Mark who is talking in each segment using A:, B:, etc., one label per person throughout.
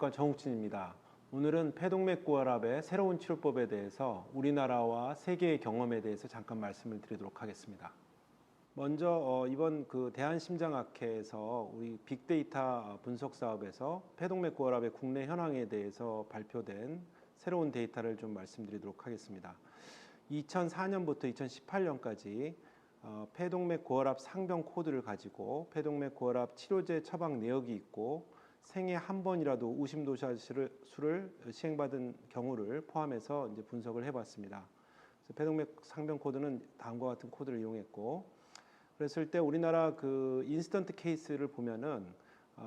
A: 정형외과 정욱진입니다. 오늘은 폐동맥고혈압의 새로운 치료법에 대해서 우리나라와 세계의 경험에 대해서 잠깐 말씀을 드리도록 하겠습니다. 먼저 이번 대한심장학회에서 우리 빅데이터 분석 사업에서 폐동맥고혈압의 국내 현황에 대해서 발표된 새로운 데이터를 좀 말씀드리도록 하겠습니다. 2004년부터 2018년까지 폐동맥고혈압 상병 코드를 가지고 폐동맥고혈압 치료제 처방 내역이 있고 생애 한 번이라도 우심도사술을 시행받은 경우를 포함해서 이제 분석을 해봤습니다. 그래서 폐동맥 상병 코드는 다음과 같은 코드를 이용했고, 그랬을 때 우리나라 인스턴트 케이스를 보면은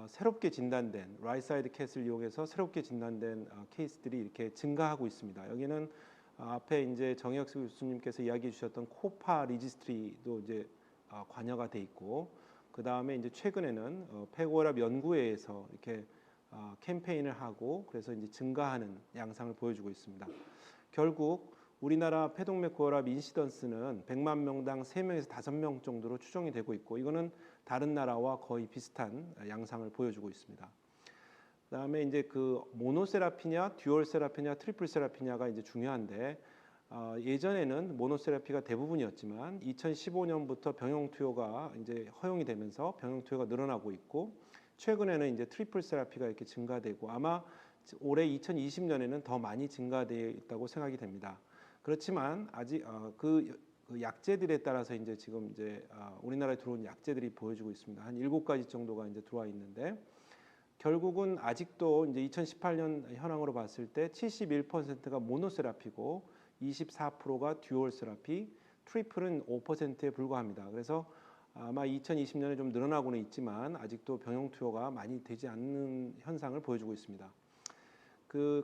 A: 새롭게 진단된 라이트사이드 캣을 이용해서 새롭게 진단된 케이스들이 이렇게 증가하고 있습니다. 여기는 앞에 이제 정혁수 교수님께서 이야기해 주셨던 코파 리지스트리도 이제 관여가 돼 있고, 그 다음에 이제 최근에는 폐고혈압 연구회에서 이렇게 캠페인을 하고 그래서 이제 증가하는 양상을 보여주고 있습니다. 결국 우리나라 폐동맥고혈압 인시던스는 100만 명당 3명에서 5명 정도로 추정이 되고 있고, 이거는 다른 나라와 거의 비슷한 양상을 보여주고 있습니다. 그다음에 이제 모노세라피냐, 듀얼 세라피냐, 트리플 세라피냐가 이제 중요한데, 예전에는 모노세라피가 대부분이었지만 2015년부터 병용 투여가 이제 허용이 되면서 병용 투여가 늘어나고 있고, 최근에는 이제 트리플 세라피가 이렇게 증가되고 아마 올해 2020년에는 더 많이 증가되어 있다고 생각이 됩니다. 그렇지만 아직 그 약제들에 따라서 이제 지금 이제 우리나라에 들어온 약제들이 보여주고 있습니다. 한 7가지 정도가 이제 들어와 있는데, 결국은 아직도 이제 2018년 현황으로 봤을 때 71%가 모노세라피고 24%가 듀얼 세라피, 트리플은 5%에 불과합니다. 그래서 아마 2020년에 좀 늘어나고는 있지만 아직도 병용 투여가 많이 되지 않는 현상을 보여주고 있습니다.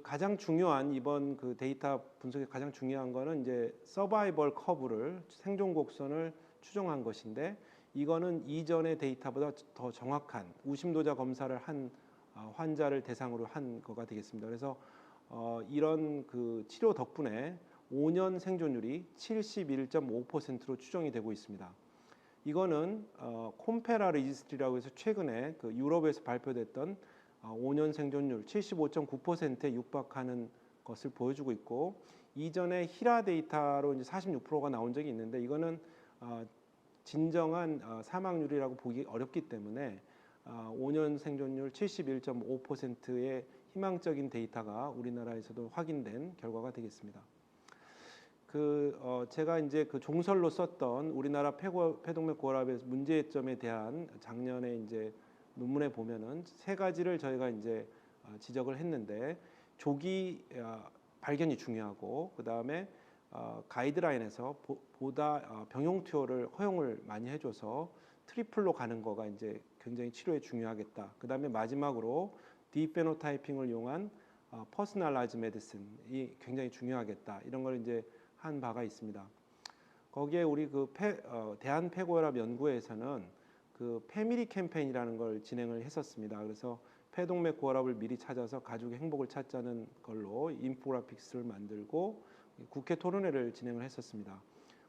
A: 가장 중요한 이번 데이터 분석의 가장 중요한 거는 이제 서바이벌 커브를 생존 곡선을 추정한 것인데, 이거는 이전의 데이터보다 더 정확한 우심도자 검사를 한 환자를 대상으로 한 거가 되겠습니다. 그래서 이런 치료 덕분에 5년 생존율이 71.5%로 추정이 되고 있습니다. 이거는 콤페라 리지스트리라고 해서 최근에 유럽에서 발표됐던 5년 생존율 75.9%에 육박하는 것을 보여주고 있고, 이전에 히라 데이터로 이제 46%가 나온 적이 있는데, 이거는 진정한 사망률이라고 보기 어렵기 때문에 5년 생존율 71.5%의 희망적인 데이터가 우리나라에서도 확인된 결과가 되겠습니다. 제가 이제 종설로 썼던 우리나라 폐동맥고혈압의 문제점에 대한 작년에 이제 논문에 보면은 3가지를 저희가 이제 지적을 했는데, 조기 발견이 중요하고, 그 다음에 가이드라인에서 보다 병용 투여를 허용을 많이 해줘서 트리플로 가는 거가 이제 굉장히 치료에 중요하겠다. 그 다음에 마지막으로 디페노타이핑을 이용한 퍼스널라이즈 메디슨이 굉장히 중요하겠다. 이런 걸 이제 한 바가 있습니다. 거기에 우리 대한폐고혈압 연구회에서는 패밀리 캠페인이라는 걸 진행을 했었습니다. 그래서 폐동맥고혈압을 미리 찾아서 가족의 행복을 찾자는 걸로 인포그래픽스를 만들고 국회 토론회를 진행을 했었습니다.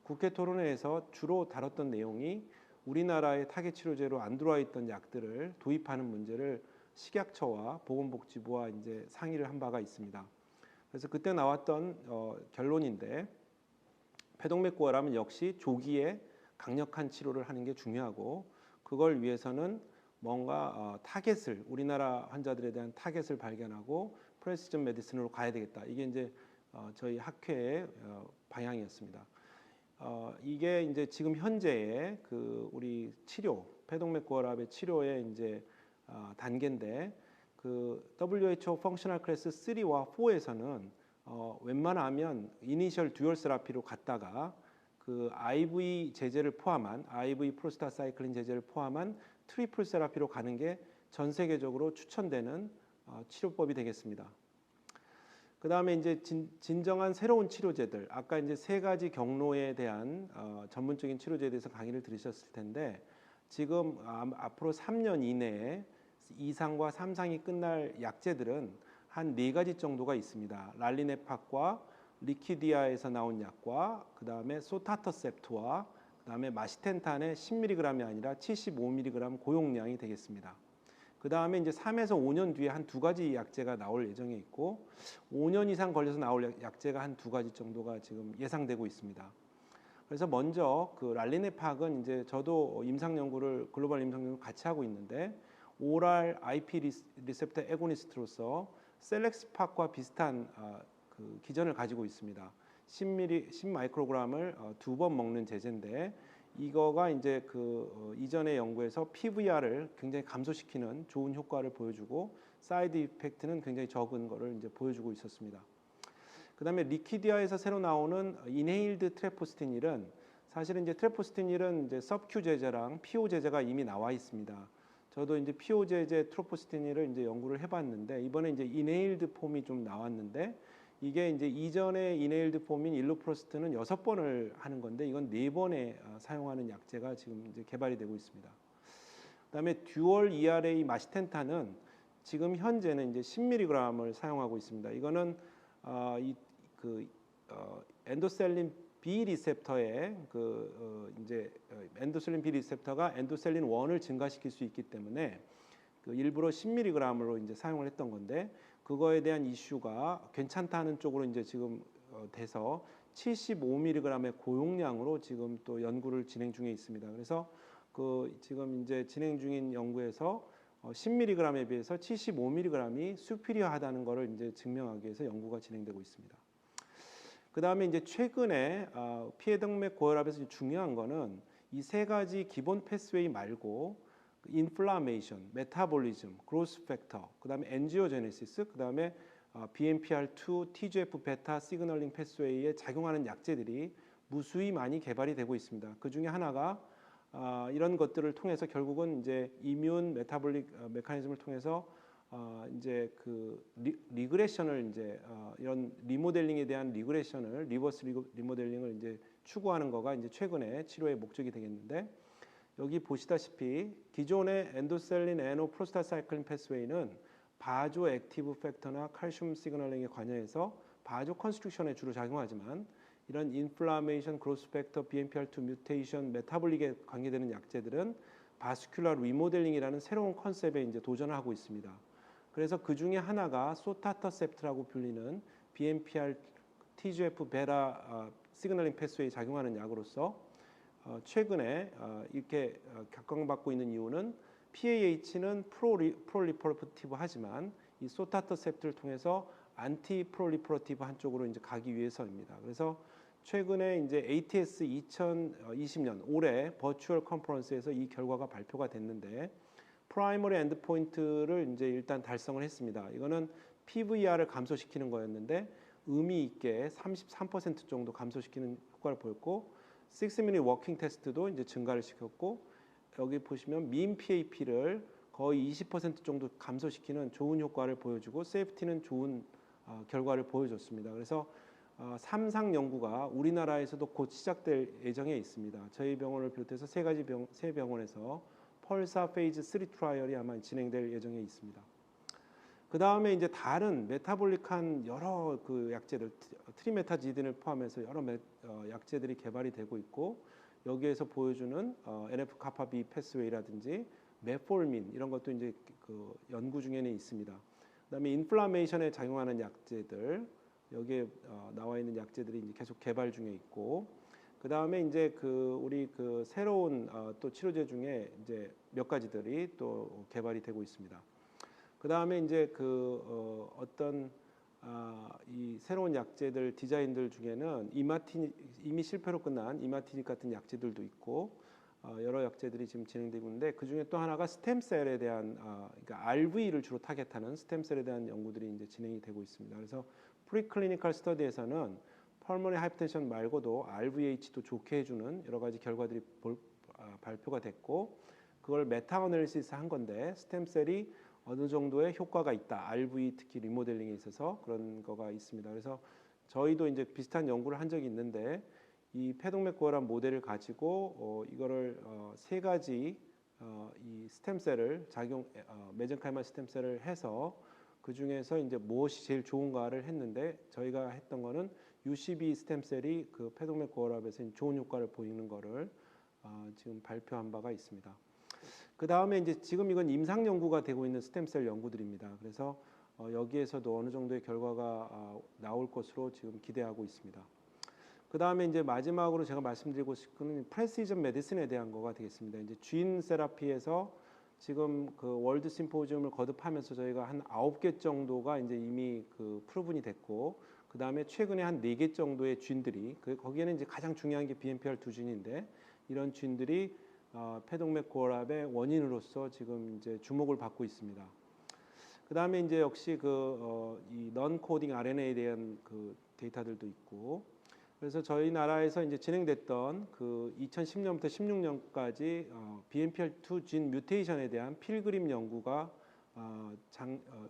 A: 국회 토론회에서 주로 다뤘던 내용이 우리나라의 타겟 치료제로 안 들어와 있던 약들을 도입하는 문제를 식약처와 보건복지부와 이제 상의를 한 바가 있습니다. 그래서 그때 나왔던 결론인데, 폐동맥고혈압은 역시 조기에 강력한 치료를 하는 게 중요하고, 그걸 위해서는 뭔가 타겟을, 우리나라 환자들에 대한 타겟을 발견하고 프레시전 메디슨으로 가야 되겠다. 이게 이제 저희 학회의 방향이었습니다. 이게 이제 지금 현재의 우리 폐동맥고혈압의 치료의 이제 단계인데, WHO 펑셔널 클래스 3와 4에서는 웬만하면 이니셜 듀얼 세라피로 갔다가 IV 제제를 포함한 IV 프로스타사이클린 제제를 포함한 트리플 세라피로 가는 게 전 세계적으로 추천되는 치료법이 되겠습니다. 그 다음에 이제 진정한 새로운 치료제들, 아까 이제 3가지 경로에 대한 전문적인 치료제에 대해서 강의를 들으셨을 텐데, 지금 앞으로 3년 이내에 2상과 3상이 끝날 약제들은 한 4가지 정도가 있습니다. 랄리네팍과 리퀴디아에서 나온 약과, 그 다음에 소타터셉트와, 그 다음에 마시텐탄의 10mg이 아니라 75mg 고용량이 되겠습니다. 그 다음에 이제 3에서 5년 뒤에 한 두 가지 약제가 나올 예정에 있고 5년 이상 걸려서 나올 약제가 한 두 가지 정도가 지금 예상되고 있습니다. 그래서 먼저 그 랄리네팍은 이제 저도 임상 연구를 글로벌 임상 연구 같이 하고 있는데 오랄 IP 리셉터 애고니스트로서 셀렉스팍과 비슷한 그 기전을 가지고 있습니다. 10 마이크로그램을 두 번 먹는 제제인데 이거가 이제 이전의 연구에서 PVR을 굉장히 감소시키는 좋은 효과를 보여주고 사이드 이펙트는 굉장히 적은 거를 이제 보여주고 있었습니다. 그다음에 리퀴디아에서 새로 나오는 인헤일드 트레포스티닐은 사실은 이제 트레포스티닐은 이제 섭큐 제제랑 PO 제제가 이미 나와 있습니다. 저도 이제 PO 제제 트레포스티닐을 이제 연구를 해봤는데 이번에 이제 인헤일드 폼이 좀 나왔는데 이게 이제 이전에 인헤일드 폼인 일루프로스트는 6번을 하는 건데 이건 4번에 사용하는 약제가 지금 이제 개발이 되고 있습니다. 그다음에 듀얼 ERA 마시텐타는 지금 현재는 이제 10mg을 사용하고 있습니다. 이거는 엔도셀린 B 리셉터에 엔도셀린 B 리셉터가 엔도셀린 1을 증가시킬 수 있기 때문에 일부러 10mg으로 이제 사용을 했던 건데 그거에 대한 이슈가 괜찮다는 쪽으로 이제 지금 돼서 75mg의 고용량으로 지금 또 연구를 진행 중에 있습니다. 그래서 지금 이제 진행 중인 연구에서 10mg에 비해서 75mg이 수피리어하다는 것을 이제 증명하기 위해서 연구가 진행되고 있습니다. 그 다음에 이제 최근에 피해동맥 고혈압에서 중요한 거는 이 세 가지 기본 패스웨이 말고 인플라메이션, 메타볼리즘, 그로스 팩터, 그 다음에 엔지오제네시스, 그 다음에 BMPR2, TGF 베타 시그널링 패스웨이에 작용하는 약제들이 무수히 많이 개발이 되고 있습니다. 그 중에 하나가 이런 것들을 통해서 결국은 이제 이뮨 메타볼릭 메커니즘을 통해서 이제 리그레션을 이제 이런 리모델링에 대한 리그레션을 리버스 리모델링을 이제 추구하는 거가 이제 최근에 치료의 목적이 되겠는데 여기 보시다시피 기존의 엔도셀린 NO 프로스타사이클린 패스웨이는 바조 액티브 팩터나 칼슘 시그널링에 관여해서 바조 컨스트럭션에 주로 작용하지만 이런 인플라메이션, 그로스 팩터, BMPR2 뮤테이션, 메타볼릭에 관계되는 약제들은 바스큘라 리모델링이라는 새로운 컨셉에 이제 도전을 하고 있습니다. 그래서 그 중에 하나가 소타터셉트라고 불리는 BMPR, TGF 베타 시그널링 패스웨이 작용하는 약으로서 최근에 이렇게 각광받고 있는 이유는 PAH는 프롤리퍼레티브 하지만 이 소타터셉트를 통해서 안티 프롤리퍼레티브 한쪽으로 이제 가기 위해서입니다. 그래서 최근에 이제 ATS 2020년 올해 버추얼 컨퍼런스에서 이 결과가 발표가 됐는데 프라이머리 엔드포인트를 이제 일단 달성을 했습니다. 이거는 PVR을 감소시키는 거였는데 의미 있게 33% 정도 감소시키는 효과를 보였고 6미닛 워킹 테스트도 이제 증가를 시켰고 여기 보시면 민 PAP를 거의 20% 정도 감소시키는 좋은 효과를 보여주고 세이프티는 좋은 결과를 보여줬습니다. 그래서 3상 연구가 우리나라에서도 곧 시작될 예정에 있습니다. 저희 병원을 비롯해서 세 병원에서 펄사 페이즈 3 트라이얼이 아마 진행될 예정에 있습니다. 그 다음에 이제 다른 메타볼릭한 여러 약제들, 트리메타지딘을 포함해서 여러 약제들이 개발이 되고 있고 여기에서 보여주는 NF 카파 B 패스웨이라든지 메폴민 이런 것도 이제 연구 중에는 있습니다. 그다음에 인플라메이션에 작용하는 약제들 여기에 나와 있는 약제들이 이제 계속 개발 중에 있고 그다음에 이제 우리 새로운 또 치료제 중에 이제 몇 가지들이 또 개발이 되고 있습니다. 그다음에 이제 어떤 이 새로운 약제들 디자인들 중에는 이미 실패로 끝난 이마티닉 같은 약제들도 있고 여러 약제들이 지금 진행되고 있는데 그 중에 또 하나가 스템셀에 대한 그러니까 RV를 주로 타겟하는 스템셀에 대한 연구들이 이제 진행이 되고 있습니다. 그래서 프리클리니컬 스터디에서는 펄머리 하이퍼텐션 말고도 RVH도 좋게 해주는 여러 가지 결과들이 발표가 됐고 그걸 메타 어널리시스 한 건데 스템셀이 어느 정도의 효과가 있다. RV 특히 리모델링에 있어서 그런 거가 있습니다. 그래서 저희도 이제 비슷한 연구를 한 적이 있는데 이 폐동맥 고혈압 모델을 가지고 이거를 세 가지 이 스템셀을 메젠카이마 스템셀을 해서 그 중에서 이제 무엇이 제일 좋은가를 했는데 저희가 했던 거는 UCB 스템셀이 폐동맥 고혈압에서 좋은 효과를 보이는 거를 지금 발표한 바가 있습니다. 그 다음에 이제 지금 이건 임상 연구가 되고 있는 스템셀 연구들입니다. 그래서 여기에서도 어느 정도의 결과가 나올 것으로 지금 기대하고 있습니다. 그 다음에 이제 마지막으로 제가 말씀드리고 싶은 프레시전 메디슨에 대한 거가 되겠습니다. 이제 쥐인 세라피에서 지금 그 월드 심포지움을 거듭하면서 저희가 한 9개 정도가 이제 이미 그 프루븐이 됐고, 그 다음에 최근에 한 4개 정도의 쥐인들이, 거기에는 이제 가장 중요한 게 BMPR2 쥐인인데, 이런 쥐인들이 폐동맥 고혈압의 원인으로서 지금 이제 주목을 받고 있습니다. 그 다음에 이제 역시 이 non-coding RNA에 대한 그 데이터들도 있고, 그래서 저희 나라에서 이제 진행됐던 그 2010년부터 16년까지 BMPR2 진 뮤테이션에 대한 필그림 연구가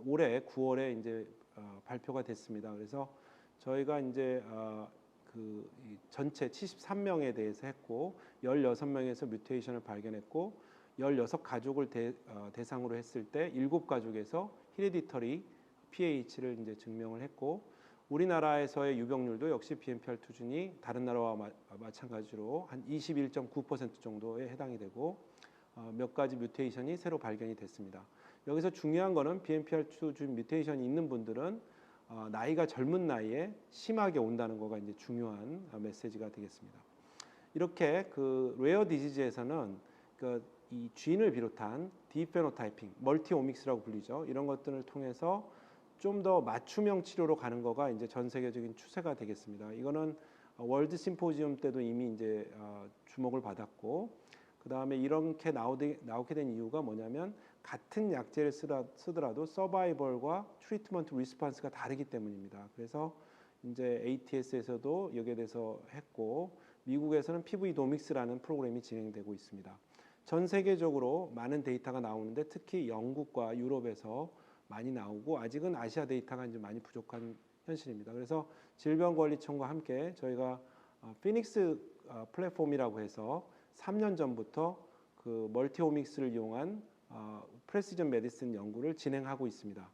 A: 올해 9월에 이제 발표가 됐습니다. 그래서 저희가 이제 그 전체 73명에 대해서 했고 16명에서 뮤테이션을 발견했고 16가족을 대상으로 했을 때 7가족에서 헤리디터리 PAH를 이제 증명을 했고, 우리나라에서의 유병률도 역시 BMPR2 균이 다른 나라와 마찬가지로 한 21.9% 정도에 해당이 되고 몇 가지 뮤테이션이 새로 발견이 됐습니다. 여기서 중요한 거는 BMPR2 균 뮤테이션이 있는 분들은 나이가 젊은 나이에 심하게 온다는 거가 이제 중요한 메시지가 되겠습니다. 이렇게 그 레어 디지즈에서는 이 쥐인을 비롯한 디페노타이핑, 멀티오믹스라고 불리죠. 이런 것들을 통해서 좀 더 맞춤형 치료로 가는 거가 이제 전 세계적인 추세가 되겠습니다. 이거는 월드 심포지움 때도 이미 이제 주목을 받았고, 그 다음에 이렇게 나오게 된 이유가 뭐냐면 같은 약제를 쓰더라도 서바이벌과 트리트먼트 리스폰스가 다르기 때문입니다. 그래서 이제 ATS에서도 여기에 대해서 했고, 미국에서는 PV 도믹스라는 프로그램이 진행되고 있습니다. 전 세계적으로 많은 데이터가 나오는데 특히 영국과 유럽에서 많이 나오고 아직은 아시아 데이터가 이제 많이 부족한 현실입니다. 그래서 질병관리청과 함께 저희가 피닉스 플랫폼이라고 해서 3년 전부터 그 멀티오믹스를 이용한 프레시전 메디슨 연구를 진행하고 있습니다.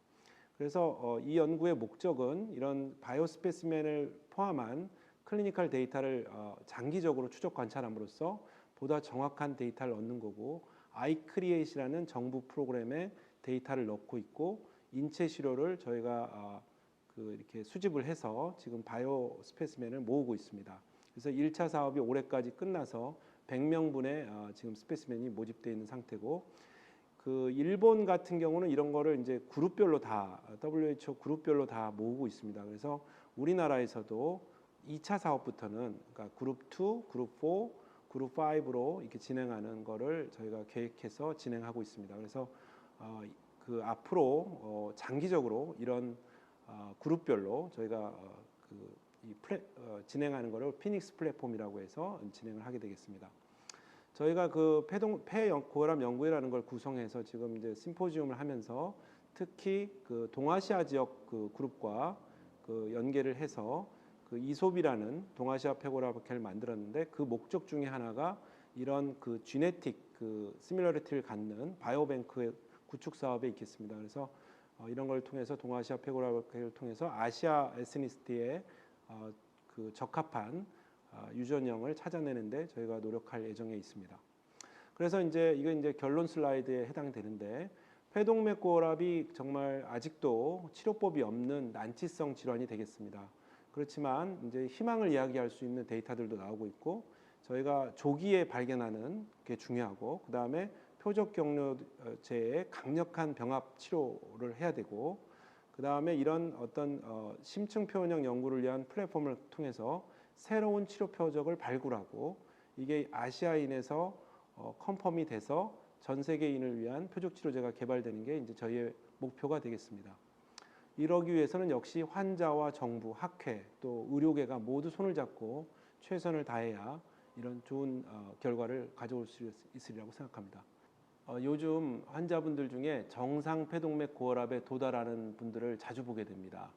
A: 그래서 이 연구의 목적은 이런 바이오 스페시멘을 포함한 클리니컬 데이터를 장기적으로 추적 관찰함으로써 보다 정확한 데이터를 얻는 거고, 아이크리에이시라는 정부 프로그램에 데이터를 넣고 있고, 인체 시료를 저희가 이렇게 수집을 해서 지금 바이오 스페시멘을 모으고 있습니다. 그래서 1차 사업이 올해까지 끝나서 100명분의 지금 스페시멘이 모집되어 있는 상태고, 그 일본 같은 경우는 이런 거를 이제 그룹별로 다 WHO 그룹별로 다 모으고 있습니다. 그래서 우리나라에서도 2차 사업부터는 그러니까 그룹 2, 그룹 4, 그룹 5로 이렇게 진행하는 거를 저희가 계획해서 진행하고 있습니다. 그래서 그 앞으로 장기적으로 이런 그룹별로 저희가 진행하는 거를 피닉스 플랫폼이라고 해서 진행을 하게 되겠습니다. 저희가 그 폐고혈압 연구회라는 걸 구성해서 지금 이제 심포지움을 하면서 특히 그 동아시아 지역 그 그룹과 그 연계를 해서 그 이솝이라는 동아시아 폐고혈압학회를 만들었는데, 그 목적 중에 하나가 이런 그 지네틱 그 시밀러리티를 갖는 바이오뱅크의 구축 사업에 있겠습니다. 그래서 이런 걸 통해서 동아시아 폐고혈압학회를 통해서 아시아 에스니시티에 그 적합한 유전형을 찾아내는데 저희가 노력할 예정에 있습니다. 그래서 이제 이거 이제 결론 슬라이드에 해당되는데, 폐동맥 고혈압이 정말 아직도 치료법이 없는 난치성 질환이 되겠습니다. 그렇지만 이제 희망을 이야기할 수 있는 데이터들도 나오고 있고, 저희가 조기에 발견하는 게 중요하고, 그 다음에 표적 경로제의 강력한 병합 치료를 해야 되고, 그 다음에 이런 어떤 심층 표현형 연구를 위한 플랫폼을 통해서 새로운 치료 표적을 발굴하고, 이게 아시아인에서 컨펌이 돼서 전 세계인을 위한 표적 치료제가 개발되는 게 이제 저희의 목표가 되겠습니다. 이러기 위해서는 역시 환자와 정부, 학회, 또 의료계가 모두 손을 잡고 최선을 다해야 이런 좋은 결과를 가져올 수 있으리라고 생각합니다. 요즘 환자분들 중에 정상 폐동맥 고혈압에 도달하는 분들을 자주 보게 됩니다.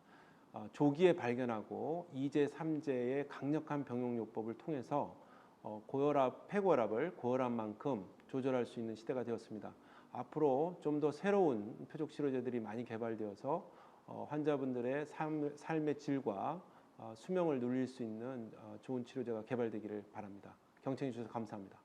A: 조기에 발견하고 2제, 3제의 강력한 병용요법을 통해서 폐고혈압을 고혈압만큼 조절할 수 있는 시대가 되었습니다. 앞으로 좀 더 새로운 표적 치료제들이 많이 개발되어서 환자분들의 삶의 질과 수명을 늘릴 수 있는 좋은 치료제가 개발되기를 바랍니다. 경청해 주셔서 감사합니다.